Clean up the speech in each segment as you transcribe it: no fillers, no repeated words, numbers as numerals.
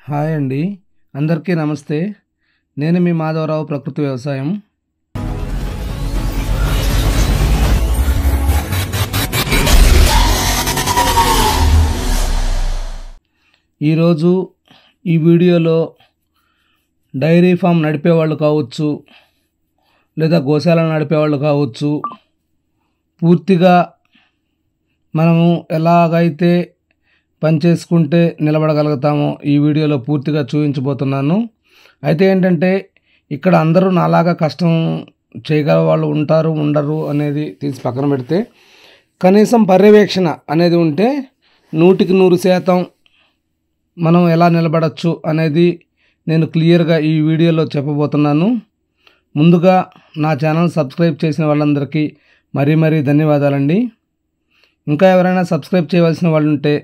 Hi అండి, అందరికీ నమస్తే. నేను మీ మాధవరావు, ప్రకృతి వ్యవసాయం. ఈరోజు ఈ వీడియోలో డైరీ ఫామ్ నడిపేవాళ్ళు కావచ్చు, లేదా గోశాల నడిపేవాళ్ళు కావచ్చు, పూర్తిగా మనము ఎలాగైతే పని చేసుకుంటే నిలబడగలుగుతామో ఈ వీడియోలో పూర్తిగా చూపించబోతున్నాను. అయితే ఏంటంటే ఇక్కడ అందరూ నాలాగా కష్టం చేయగల వాళ్ళు ఉంటారు ఉండరు అనేది తీసి పక్కన పెడితే, కనీసం పర్యవేక్షణ అనేది ఉంటే 100% మనం ఎలా నిలబడచ్చు అనేది నేను క్లియర్గా ఈ వీడియోలో చెప్పబోతున్నాను. ముందుగా నా ఛానల్ సబ్స్క్రైబ్ చేసిన వాళ్ళందరికీ మరీ ధన్యవాదాలండి. ఇంకా ఎవరైనా సబ్స్క్రైబ్ చేయవలసిన వాళ్ళు ఉంటే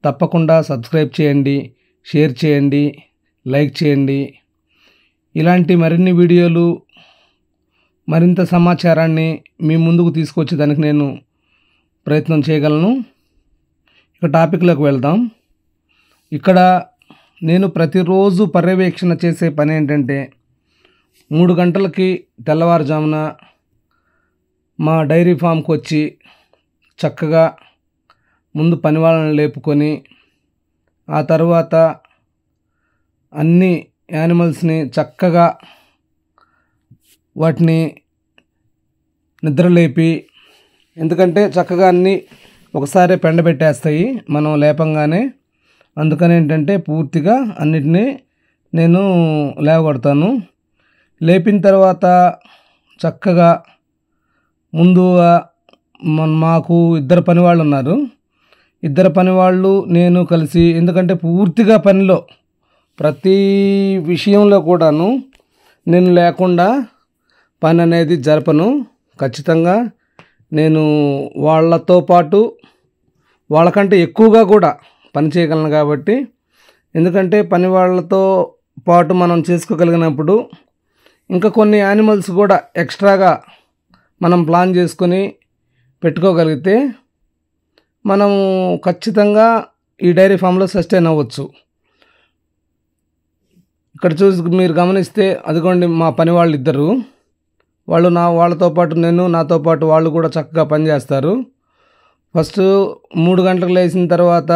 తప్పకుండా సబ్స్క్రైబ్ చేయండి, షేర్ చేయండి, లైక్ చేయండి. ఇలాంటి మరిన్ని వీడియోలు, మరింత సమాచారాన్ని మీ ముందుకు తీసుకొచ్చేదానికి నేను ప్రయత్నం చేయగలను. ఇక టాపిక్లోకి వెళ్దాం. ఇక్కడ నేను ప్రతిరోజు పర్యవేక్షణ చేసే పని ఏంటంటే 3 గంటలకి తెల్లవారుజామున మా డైరీ ఫామ్కి వచ్చి చక్కగా ముందు పని వాళ్ళని లేపుకొని, ఆ తర్వాత అన్ని యానిమల్స్ని చక్కగా వాటిని నిద్రలేపి, ఎందుకంటే చక్కగా అన్నీ ఒకసారి పెండబెట్టేస్తాయి మనం లేపంగానే. అందుకని ఏంటంటే పూర్తిగా అన్నిటినీ నేను లేవగొడతాను. లేపిన తర్వాత చక్కగా ముందుగా మాకు 2 పని వాళ్ళు ఉన్నారు. 2 పని వాళ్ళు నేను కలిసి, ఎందుకంటే పూర్తిగా పనిలో ప్రతి విషయంలో కూడాను నేను లేకుండా పని అనేది జరపను. ఖచ్చితంగా నేను వాళ్ళతో పాటు, వాళ్ళకంటే ఎక్కువగా కూడా పని చేయగలను కాబట్టి, ఎందుకంటే పని వాళ్ళతో పాటు మనం చేసుకోగలిగినప్పుడు ఇంకా కొన్ని యానిమల్స్ కూడా ఎక్స్ట్రాగా మనం ప్లాన్ చేసుకొని పెట్టుకోగలిగితే మనం ఖచ్చితంగా ఈ డైరీ ఫామ్లో సస్టైన్ అవ్వచ్చు. ఇక్కడ చూసి మీరు గమనిస్తే అదిగోండి మా పని వాళ్ళు 2 వాళ్ళు వాళ్ళతో పాటు నేను, నాతో పాటు వాళ్ళు కూడా చక్కగా పనిచేస్తారు. ఫస్ట్ 3 గంటలకు లేచిన తర్వాత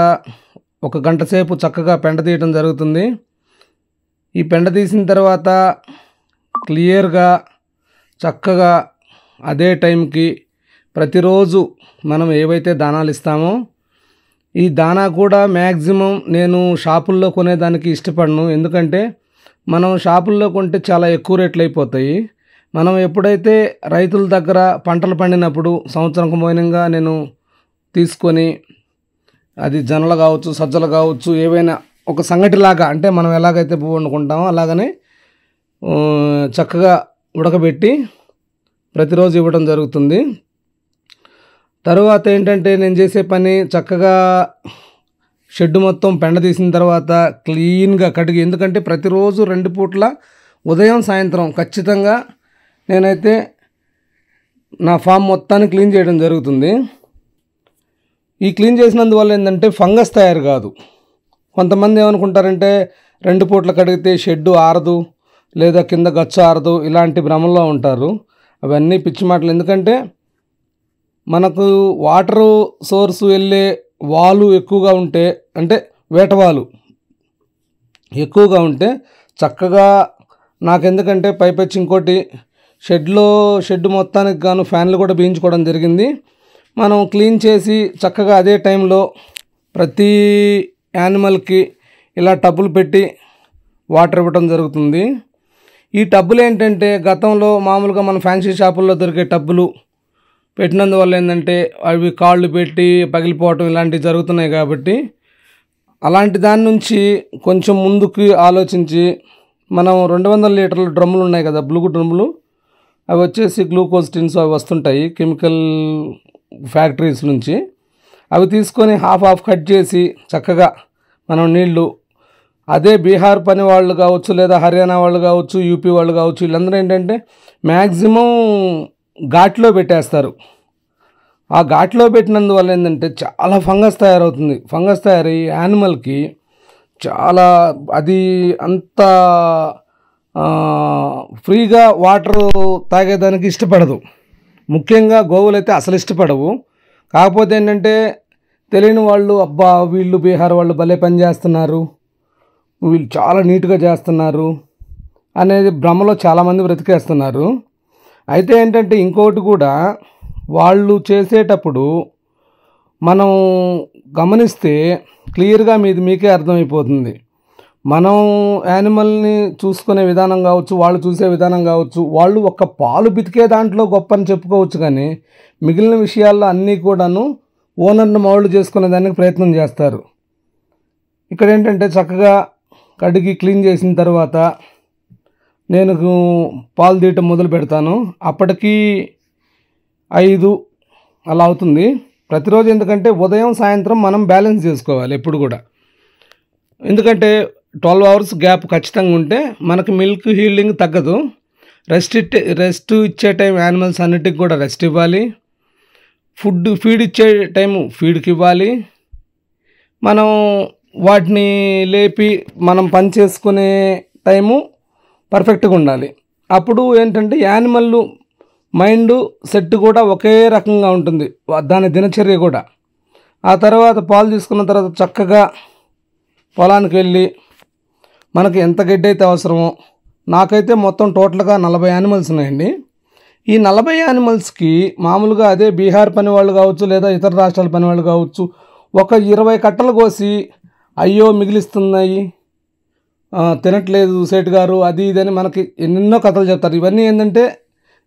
1 గంట సేపు చక్కగా పెండ తీయటం జరుగుతుంది. ఈ పెండ తీసిన తర్వాత క్లియర్గా చక్కగా అదే టైంకి ప్రతిరోజు మనం ఏవైతే దానాలు ఇస్తామో, ఈ దానా కూడా మ్యాక్సిమం నేను షాపుల్లో కొనేదానికి ఇష్టపడను. ఎందుకంటే మనం షాపుల్లో కొంటే చాలా ఎక్కువ రేట్లు అయిపోతాయి. మనం ఎప్పుడైతే రైతుల దగ్గర పంటలు పండినప్పుడు సంవత్సరం పోయినంగా నేను తీసుకొని, అది జొన్నలు కావచ్చు, సజ్జలు కావచ్చు, ఏవైనా ఒక సంగటిలాగా, అంటే మనం ఎలాగైతే పువ్వు వండుకుంటామో అలాగనే చక్కగా ఉడకబెట్టి ప్రతిరోజు ఇవ్వడం జరుగుతుంది. తర్వాత ఏంటంటే నేను చేసే పని చక్కగా షెడ్ మొత్తం పెండ తీసిన తర్వాత క్లీన్గా కడిగి, ఎందుకంటే ప్రతిరోజు 2 పూట్ల ఉదయం సాయంత్రం ఖచ్చితంగా నేనైతే నా ఫామ్ మొత్తాన్ని క్లీన్ చేయడం జరుగుతుంది. ఈ క్లీన్ చేసినందువల్ల ఏంటంటే ఫంగస్ తయారు కాదు. కొంతమంది ఏమనుకుంటారంటే 2 పూట్ల కడిగితే షెడ్డు ఆరదు, లేదా కింద గచ్చు ఆరదు, ఇలాంటి భ్రమంలో ఉంటారు. అవన్నీ పిచ్చి మాటలు. ఎందుకంటే మనకు వాటరు సోర్సు వెళ్ళే వాలు ఎక్కువగా ఉంటే, అంటే వేటవాలు ఎక్కువగా ఉంటే చక్కగా, నాకెందుకంటే పైపెచ్చి ఇంకోటి షెడ్ మొత్తానికి గాను ఫ్యాన్లు కూడా బిగించుకోవడం జరిగింది. మనం క్లీన్ చేసి చక్కగా అదే టైంలో ప్రతి యానిమల్కి ఇలా టబ్బులు పెట్టి వాటర్ ఇవ్వడం జరుగుతుంది. ఈ టబ్బులు ఏంటంటే గతంలో మామూలుగా మన ఫ్యాన్సీ షాపుల్లో దొరికే టబ్బులు పెట్టినందువల్ల ఏంటంటే అవి కాళ్ళు పెట్టి పగిలిపోవటం ఇలాంటివి జరుగుతున్నాయి. కాబట్టి అలాంటి దాని నుంచి కొంచెం ముందుకు ఆలోచించి మనం 200 లీటర్ల డ్రమ్ములు ఉన్నాయి కదా, బ్లూ డ్రమ్ములు, అవి వచ్చేసి గ్లూకోజ్ టిన్స్ అవి వస్తుంటాయి కెమికల్ ఫ్యాక్టరీస్ నుంచి. అవి తీసుకొని హాఫ్ కట్ చేసి చక్కగా మనం నీళ్లు, అదే బీహార్ పని వాళ్ళు కావచ్చు, లేదా హర్యానా వాళ్ళు కావచ్చు, యూపీ వాళ్ళు కావచ్చు, వీళ్ళందరూ ఏంటంటే మ్యాక్సిమం ఘాట్లో పెట్టేస్తారు. ఆ ఘాట్లో పెట్టినందువల్ల ఏంటంటే చాలా ఫంగస్ తయారవుతుంది. ఫంగస్ తయారయ్యి యానిమల్కి చాలా అది అంత ఫ్రీగా వాటర్ తాగేదానికి ఇష్టపడదు. ముఖ్యంగా గోవులు అయితే అసలు ఇష్టపడవు. కాకపోతే ఏంటంటే తెలియని వాళ్ళు, అబ్బా వీళ్ళు బీహార్ వాళ్ళు భలే పని చేస్తున్నారు, వీళ్ళు చాలా నీట్గా చేస్తున్నారు అనేది భ్రమలో చాలామంది బ్రతికేస్తున్నారు. అయితే ఏంటంటే ఇంకోటి కూడా, వాళ్ళు చేసేటప్పుడు మనం గమనిస్తే క్లియర్గా మీకే అర్థమైపోతుంది. మనం యానిమల్ని చూసుకునే విధానం కావచ్చు, వాళ్ళు చూసే విధానం కావచ్చు, వాళ్ళు ఒక్క పాలు బితికే దాంట్లో గొప్ప అని చెప్పుకోవచ్చు, కానీ మిగిలిన విషయాల్లో అన్నీ కూడాను ఓనర్ని మౌల్డ్ చేసుకునే దానికి ప్రయత్నం చేస్తారు. ఇక్కడ ఏంటంటే చక్కగా కడిగి క్లీన్ చేసిన తర్వాత నేను పాలు తీయటం మొదలు పెడతాను. అప్పటికి 5 అలా అవుతుంది ప్రతిరోజు. ఎందుకంటే ఉదయం సాయంత్రం మనం బ్యాలెన్స్ చేసుకోవాలి ఎప్పుడు కూడా. ఎందుకంటే 12 అవర్స్ గ్యాప్ ఖచ్చితంగా ఉంటే మనకి మిల్క్ హీల్డింగ్ తగ్గదు. రెస్ట్ ఇచ్చే టైం యానిమల్స్ అన్నిటికి కూడా రెస్ట్ ఇవ్వాలి. ఫీడ్ ఇచ్చే టైము ఫీడ్కి ఇవ్వాలి. మనం వాటిని లేపి మనం పని చేసుకునే టైము పర్ఫెక్ట్గా ఉండాలి. అప్పుడు ఏంటంటే యానిమల్ మైండ్ సెట్ కూడా ఒకే రకంగా ఉంటుంది, దాని దినచర్య కూడా. ఆ తర్వాత పాలు తీసుకున్న తర్వాత చక్కగా పొలానికి వెళ్ళి మనకి ఎంత గడ్డి అయితే అవసరమో, నాకైతే మొత్తం టోటల్గా 40 యానిమల్స్ ఉన్నాయండి. ఈ 40 యానిమల్స్కి మామూలుగా అదే బీహార్ పని వాళ్ళు కావచ్చు, లేదా ఇతర రాష్ట్రాల పని వాళ్ళు కావచ్చు, ఒక 20 కట్టలు కోసి అయ్యో మిగిలిస్తున్నాయి, తినట్లేదు సేటు గారు, అది ఇదని మనకి ఎన్నెన్నో కథలు చెప్తారు. ఇవన్నీ ఏంటంటే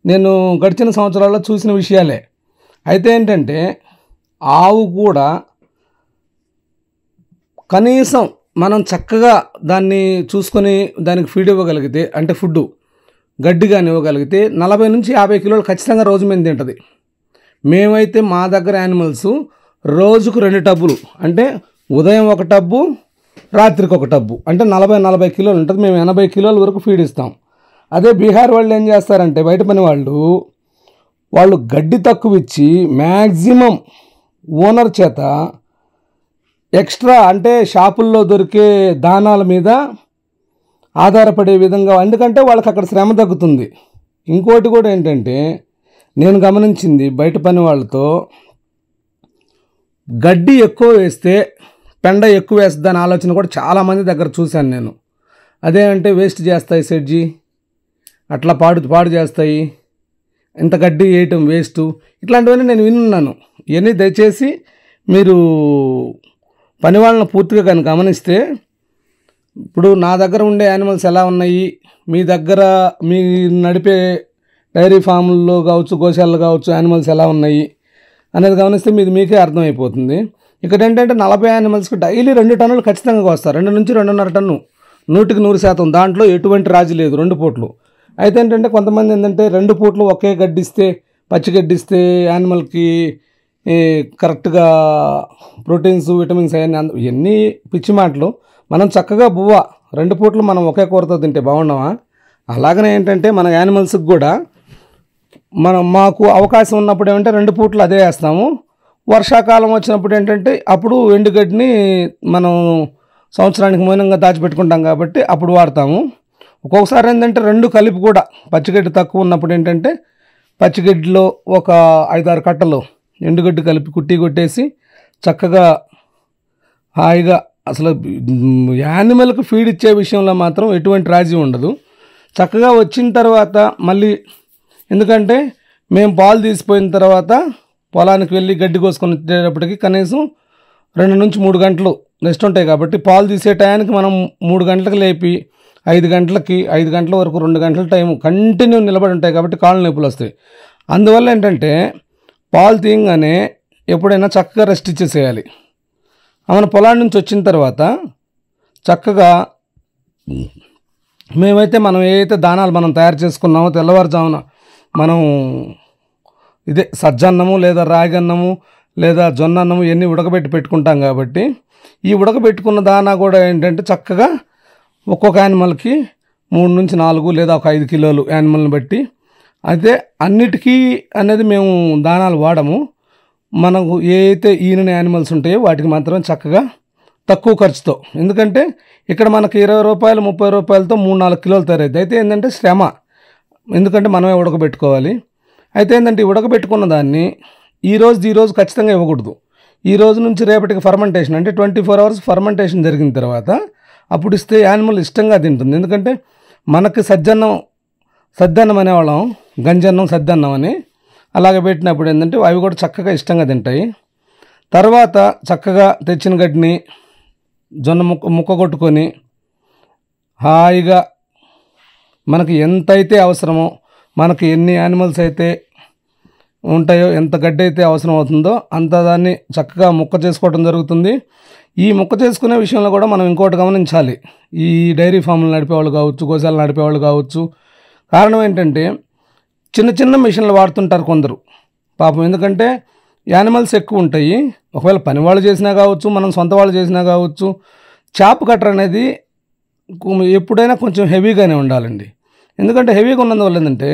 నేను గడిచిన సంవత్సరాల్లో చూసిన విషయాలే. అయితే ఏంటంటే ఆవు కూడా కనీసం మనం చక్కగా దాన్ని చూసుకొని దానికి ఫీడ్ ఇవ్వగలిగితే, అంటే ఫుడ్ గడ్డి కానీ ఇవ్వగలిగితే 40 నుంచి 50 కిలోలు ఖచ్చితంగా రోజు మీద తింటుంది. మేమైతే మా దగ్గర యానిమల్స్ రోజుకు 2 టబ్బులు, అంటే ఉదయం ఒక టబ్బు, రాత్రికి ఒక టబ్బు, అంటే 40 కిలోలు ఉంటుంది. మేము 80 కిలోల వరకు ఫీడ్ ఇస్తాం. అదే బీహార్ వాళ్ళు ఏం చేస్తారంటే, బయట పని వాళ్ళు గడ్డి తక్కువ ఇచ్చి మ్యాక్సిమం ఓనర్ చేత ఎక్స్ట్రా, అంటే షాపుల్లో దొరికే దానాల మీద ఆధారపడే విధంగా, ఎందుకంటే వాళ్ళకి అక్కడ శ్రమ తగ్గుతుంది. ఇంకోటి కూడా ఏంటంటే నేను గమనించింది, బయట పని వాళ్ళతో గడ్డి ఎక్కువ వేస్తే పెండ ఎక్కువ వేస్తుంది అనే ఆలోచన కూడా చాలామంది దగ్గర చూశాను నేను. అదే అంటే వేస్ట్ చేస్తాయి సెడ్జీ, అట్లా పాడు చేస్తాయి, ఇంత గడ్డి వేయటం వేస్ట్, ఇట్లాంటివన్నీ నేను విన్నాను. ఇవన్నీ దయచేసి మీరు పని వాళ్ళని పూర్తిగా కానీ గమనిస్తే, ఇప్పుడు నా దగ్గర ఉండే యానిమల్స్ ఎలా ఉన్నాయి, మీ దగ్గర మీ నడిపే డైరీ ఫామ్ల్లో కావచ్చు, గోశాలలో కావచ్చు, యానిమల్స్ ఎలా ఉన్నాయి అనేది గమనిస్తే మీకే అర్థమైపోతుంది. ఇక్కడ ఏంటంటే 40 యానిమల్స్కి డైలీ 2 టన్నులు ఖచ్చితంగా వస్తారు. 2 నుంచి 2.5 టన్ను, 100% దాంట్లో ఎటువంటి రాజీ లేదు 2 పూటలు. అయితే ఏంటంటే కొంతమంది ఏంటంటే 2 పూటలు ఒకే గడ్డిస్తే, పచ్చి గడ్డిస్తే యానిమల్కి కరెక్ట్గా ప్రోటీన్స్, విటమిన్స్ ఇవన్నీ పిచ్చి మాటలు. మనం చక్కగా 2 పూటలు మనం ఒకే కూరతో తింటే బాగున్నామా? అలాగనే ఏంటంటే మన యానిమల్స్కి కూడా మాకు అవకాశం ఉన్నప్పుడు ఏమంటే 2 పూటలు అదే వేస్తాము. వర్షాకాలం వచ్చినప్పుడు ఏంటంటే అప్పుడు ఎండుగడ్డిని మనం సంవత్సరానికి మూలంగా దాచిపెట్టుకుంటాం కాబట్టి అప్పుడు వాడతాము. ఒక్కొక్కసారి ఏంటంటే 2 కలిపి కూడా, పచ్చిగడ్డి తక్కువ ఉన్నప్పుడు ఏంటంటే పచ్చిగడ్డిలో ఒక 5-6 కట్టలు ఎండుగడ్డి కలిపి కుట్టి కొట్టేసి చక్కగా హాయిగా, అసలు యానిమల్కి ఫీడ్ ఇచ్చే విషయంలో మాత్రం ఎటువంటి రాజీ ఉండదు. చక్కగా వచ్చిన తర్వాత మళ్ళీ, ఎందుకంటే మేము పాలు తీసిపోయిన తర్వాత పొలానికి వెళ్ళి గడ్డి కోసుకొని వచ్చేటప్పటికి కనీసం 2 నుంచి 3 గంటలు రెస్ట్ ఉంటాయి. కాబట్టి పాలు తీసే టయానికి మనం 3 గంటలకు లేపి 5 గంటల వరకు 2 గంటల టైం కంటిన్యూ నిలబడి ఉంటాయి. కాబట్టి కాళ్ళు నొప్పులు వస్తాయి. అందువల్ల ఏంటంటే పాలు తీయగానే ఎప్పుడైనా చక్కగా రెస్ట్ ఇచ్చేసేయాలి. మన పొలాన్ని నుంచి వచ్చిన తర్వాత చక్కగా మనం ఏదైతే దానాలు మనం తయారు చేసుకున్నామో తెల్లవారుజామున మనం ఇదే సజ్జన్నము లేదా రాగన్నము లేదా జొన్న అన్నము ఇవన్నీ ఉడకబెట్టి పెట్టుకుంటాం. కాబట్టి ఈ ఉడకబెట్టుకున్న దానా కూడా ఏంటంటే చక్కగా ఒక్కొక్క యానిమల్కి 3 నుంచి 4 లేదా ఒక 5 కిలోలు యానిమల్ని బట్టి. అయితే అన్నిటికీ అనేది మేము దానాలు వాడము. మనకు ఏ అయితే ఈనని యానిమల్స్ ఉంటాయో వాటికి మాత్రం చక్కగా తక్కువ ఖర్చుతో. ఎందుకంటే ఇక్కడ మనకి 20 రూపాయలు 30 రూపాయలతో 3-4 కిలోలు తయారైద్ది. అయితే ఏంటంటే శ్రమ, ఎందుకంటే మనమే ఉడకబెట్టుకోవాలి. అయితే ఏంటంటే ఉడకబెట్టుకున్న దాన్ని ఈరోజు ఖచ్చితంగా ఇవ్వకూడదు. ఈ రోజు నుంచి రేపటికి ఫర్మెంటేషన్, అంటే 24 అవర్స్ ఫర్మెంటేషన్ జరిగిన తర్వాత అప్పుడు ఇస్తే యానిమల్ ఇష్టంగా తింటుంది. ఎందుకంటే మనకి సద్దన్నం అనేవాళ్ళం, గంజన్నం సద్దన్నం అని, అలాగే పెట్టినప్పుడు ఏంటంటే అవి కూడా చక్కగా ఇష్టంగా తింటాయి. తర్వాత చక్కగా తెచ్చిన గడ్డిని జొన్న ముక్క కొట్టుకొని హాయిగా మనకి ఎంతైతే అవసరమో, మనకి ఎన్ని యానిమల్స్ అయితే ఉంటాయో, ఎంత గడ్డి అయితే అవసరం అవుతుందో అంత దాన్ని చక్కగా ముక్క చేసుకోవడం జరుగుతుంది. ఈ ముక్క చేసుకునే విషయంలో కూడా మనం ఇంకోటి గమనించాలి. ఈ డైరీ ఫామ్లు నడిపేవాళ్ళు కావచ్చు, గోశాలను నడిపేవాళ్ళు కావచ్చు, కారణం ఏంటంటే చిన్న మిషన్లు వాడుతుంటారు కొందరు పాపం. ఎందుకంటే యానిమల్స్ ఎక్కువ ఉంటాయి. ఒకవేళ పని వాళ్ళు చేసినా కావచ్చు, మనం సొంత వాళ్ళు చేసినా కావచ్చు, చాప్ కట్టర్ అనేది ఎప్పుడైనా కొంచెం హెవీగానే ఉండాలండి. ఎందుకంటే హెవీగా ఉన్నందువల్ల ఏంటంటే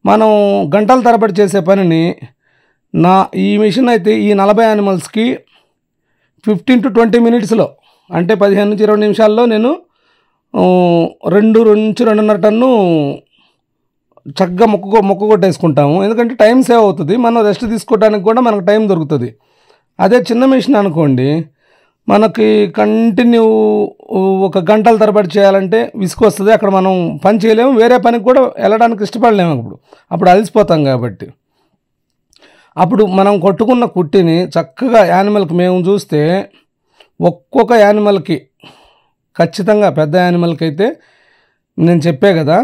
మనం గంటల తరబడి చేసే పనిని ఈ మిషన్ అయితే ఈ 40 యానిమల్స్కి 15 to 20 మినిట్స్లో, అంటే 15 నుంచి 20 నిమిషాల్లో నేను 2 నుంచి 2.5 టన్ను చక్కగా మొక్క కొట్టేసుకుంటాము. ఎందుకంటే టైం సేవ్ అవుతుంది, మనం రెస్ట్ తీసుకోవడానికి కూడా మనకు టైం దొరుకుతుంది. అదే చిన్న మిషన్ అనుకోండి, మనకి కంటిన్యూ ఒక గంటల తరబడి చేయాలంటే విసుగు వస్తుంది. అక్కడ మనం పని చేయలేము, వేరే పనికి కూడా వెళ్ళడానికి ఇష్టపడలేము. అప్పుడు అలసిపోతాం. కాబట్టి అప్పుడు మనం కొట్టుకున్న కుట్టిని చక్కగా యానిమల్కి మేము చూస్తే ఒక్కొక్క యానిమల్కి ఖచ్చితంగా, పెద్ద యానిమల్కి అయితే నేను చెప్పే కదా,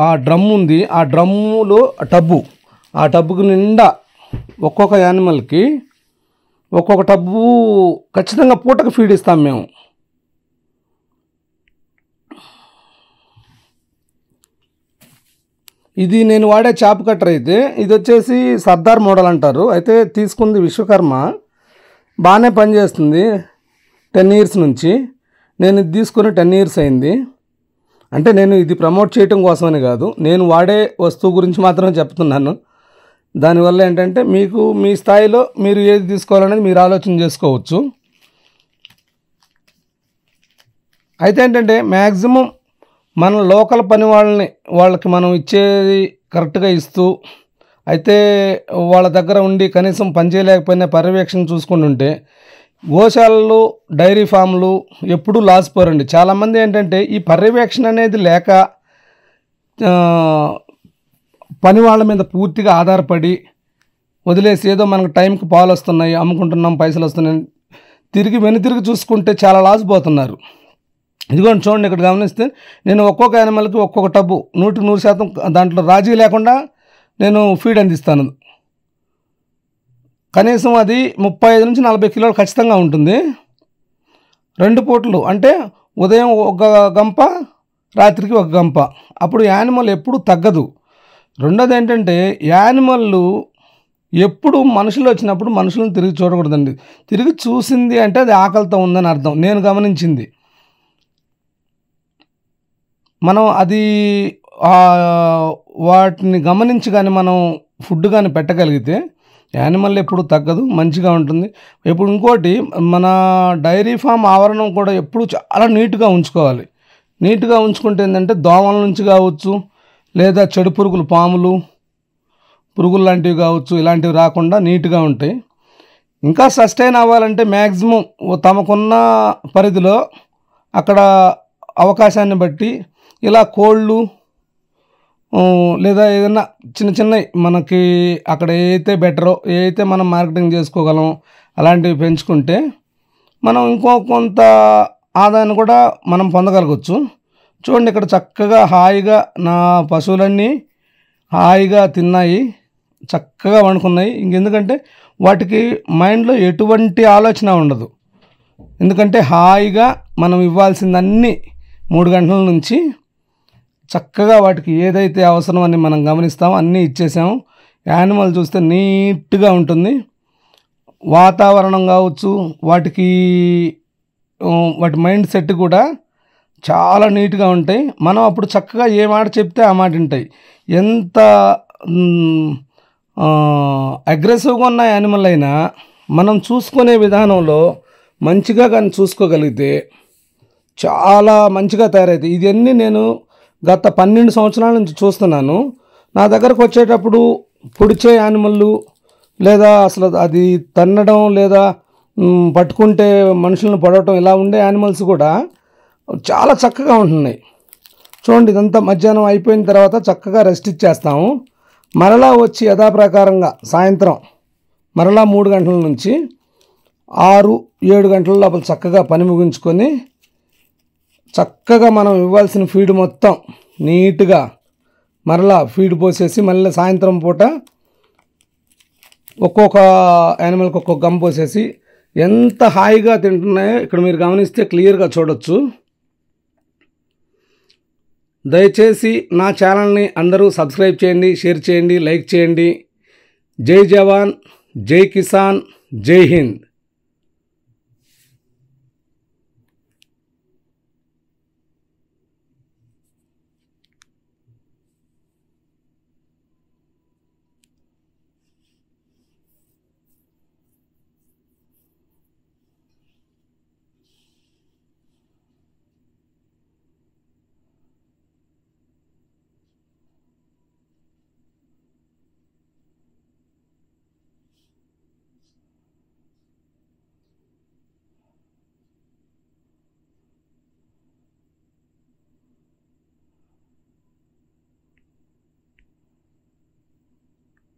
ఆ డ్రమ్ ఉంది, ఆ డ్రమ్ములో ఆ టబ్బుకు నిండా ఒక్కొక్క యానిమల్కి ఒక్కొక్క టబ్బు ఖచ్చితంగా పూటకు ఫీడ్ ఇస్తాం మేము. ఇది నేను వాడే చాప్ కట్టర్ అయితే ఇది వచ్చేసి సర్దార్ మోడల్ అంటారు. అయితే తీసుకుంది విశ్వకర్మ, బాగానే పనిచేస్తుంది 10 years నుంచి. నేను ఇది తీసుకుని 10 years అయింది. అంటే నేను ఇది ప్రమోట్ చేయటం కోసమని కాదు, నేను వాడే వస్తువు గురించి మాత్రమే చెప్తున్నాను. దానివల్ల ఏంటంటే మీకు మీ స్థాయిలో మీరు ఏది తీసుకోవాలనేది మీరు ఆలోచన చేసుకోవచ్చు. అయితే ఏంటంటే మ్యాక్సిమం మన లోకల్ పని వాళ్ళకి మనం ఇచ్చేది కరెక్ట్గా ఇస్తూ, అయితే వాళ్ళ దగ్గర ఉండి కనీసం పని చేయలేకపోయినా పర్యవేక్షణ చూసుకుంటుంటే గోశాలలు, డైరీ ఫామ్లు ఎప్పుడూ లాస్ పోరండి. చాలామంది ఏంటంటే ఈ పర్యవేక్షణ అనేది లేక పని వాళ్ళ మీద పూర్తిగా ఆధారపడి వదిలేసి ఏదో మనకు టైంకి పాలు వస్తున్నాయి, అమ్ముకుంటున్నాం, పైసలు వస్తున్నాయి, వెనుతిరిగి చూసుకుంటే చాలా లాస్ పోతున్నారు. ఇదిగోండి చూడండి, ఇక్కడ గమనిస్తే నేను ఒక్కొక్క యానిమల్కి ఒక్కొక్క టబ్బు 100% దాంట్లో రాజీ లేకుండా నేను ఫీడ్ అందిస్తాను. కనీసం అది 35 నుంచి 40 కిలోలు ఖచ్చితంగా ఉంటుంది. 2 పూటలు, అంటే ఉదయం ఒక గంప, రాత్రికి ఒక గంప. అప్పుడు యానిమల్ ఎప్పుడు తగ్గదు. రెండోది ఏంటంటే యానిమల్లు ఎప్పుడు మనుషులు వచ్చినప్పుడు మనుషులను తిరిగి చూడకూడదండి. తిరిగి చూసింది అంటే అది ఆకలితో ఉందని అర్థం. నేను గమనించింది, మనం అది వాటిని గమనించి కానీ మనం ఫుడ్ కానీ పెట్టగలిగితే యానిమల్ ఎప్పుడు తగ్గదు, మంచిగా ఉంటుంది. ఇప్పుడు ఇంకోటి, మన డైరీ ఫామ్ ఆవరణం కూడా ఎప్పుడు చాలా నీట్గా ఉంచుకోవాలి. నీట్గా ఉంచుకుంటే ఏంటంటే దోమల నుంచి కావచ్చు, లేదా చెడు పురుగులు, పాములు, పురుగులు లాంటివి కావచ్చు, ఇలాంటివి రాకుండా నీట్గా ఉంటాయి. ఇంకా సస్టైన్ అవ్వాలంటే మ్యాక్సిమం తమకున్న పరిధిలో అక్కడ అవకాశాన్ని బట్టి ఇలా కోళ్ళు లేదా ఏదైనా చిన్నవి మనకి అక్కడ ఏదైతే బెటరో, ఏదైతే మనం మార్కెటింగ్ చేసుకోగలం అలాంటివి పెంచుకుంటే మనం కొంత ఆదాయాన్ని కూడా మనం పొందగలగచ్చు. చూడండి, ఇక్కడ చక్కగా హాయిగా నా పశువులన్నీ హాయిగా తిన్నాయి, చక్కగా వండుకున్నాయి. ఇంకెందుకంటే వాటికి మైండ్లో ఎటువంటి ఆలోచన ఉండదు. ఎందుకంటే హాయిగా మనం ఇవ్వాల్సిందన్నీ 3 గంటల నుంచి చక్కగా వాటికి ఏదైతే అవసరం అని మనం గమనిస్తామో అన్నీ ఇచ్చేసాము. యానిమల్ చూస్తే నీట్గా ఉంటుంది. వాతావరణం కావచ్చు, వాటి మైండ్ సెట్ కూడా చాలా నీట్గా ఉంటాయి. మనం అప్పుడు చక్కగా ఏ మాట చెప్తే ఆ మాట వింటాయి. ఎంత అగ్రెసివ్గా ఉన్న యానిమల్ అయినా మనం చూసుకునే విధానంలో మంచిగా కానీ చూసుకోగలిగితే చాలా మంచిగా తయారవుతాయి. ఇవన్నీ నేను గత 12 సంవత్సరాల నుంచి చూస్తున్నాను. నా దగ్గరకు వచ్చేటప్పుడు పొడిచే యానిమల్లు లేదా అసలు అది తన్నడం లేదా పట్టుకుంటే మనుషులను పడవటం ఇలా ఉండే యానిమల్స్ కూడా చాలా చక్కగా ఉంటున్నాయి. చూడండి, ఇదంతా మధ్యాహ్నం అయిపోయిన తర్వాత చక్కగా రెస్ట్ ఇచ్చేస్తాము. మరలా వచ్చి యథాప్రకారంగా సాయంత్రం మరలా 3 గంటల నుంచి 6-7 గంటల లోపల చక్కగా పని ముగించుకొని చక్కగా మనం ఇవ్వాల్సిన ఫీడ్ మొత్తం నీట్గా మరలా ఫీడ్ పోసేసి మళ్ళీ సాయంత్రం పూట ఒక్కొక్క యానిమల్కి ఒక్కొక్క గమ్ పోసేసి ఎంత హాయిగా తింటున్నాయో ఇక్కడ మీరు గమనిస్తే క్లియర్గా చూడొచ్చు. దయచేసి నా ఛానల్ని అందరూ సబ్స్క్రైబ్ చేయండి, షేర్ చేయండి, లైక్ చేయండి. జై జవాన్, జై కిసాన్, జై హింద్.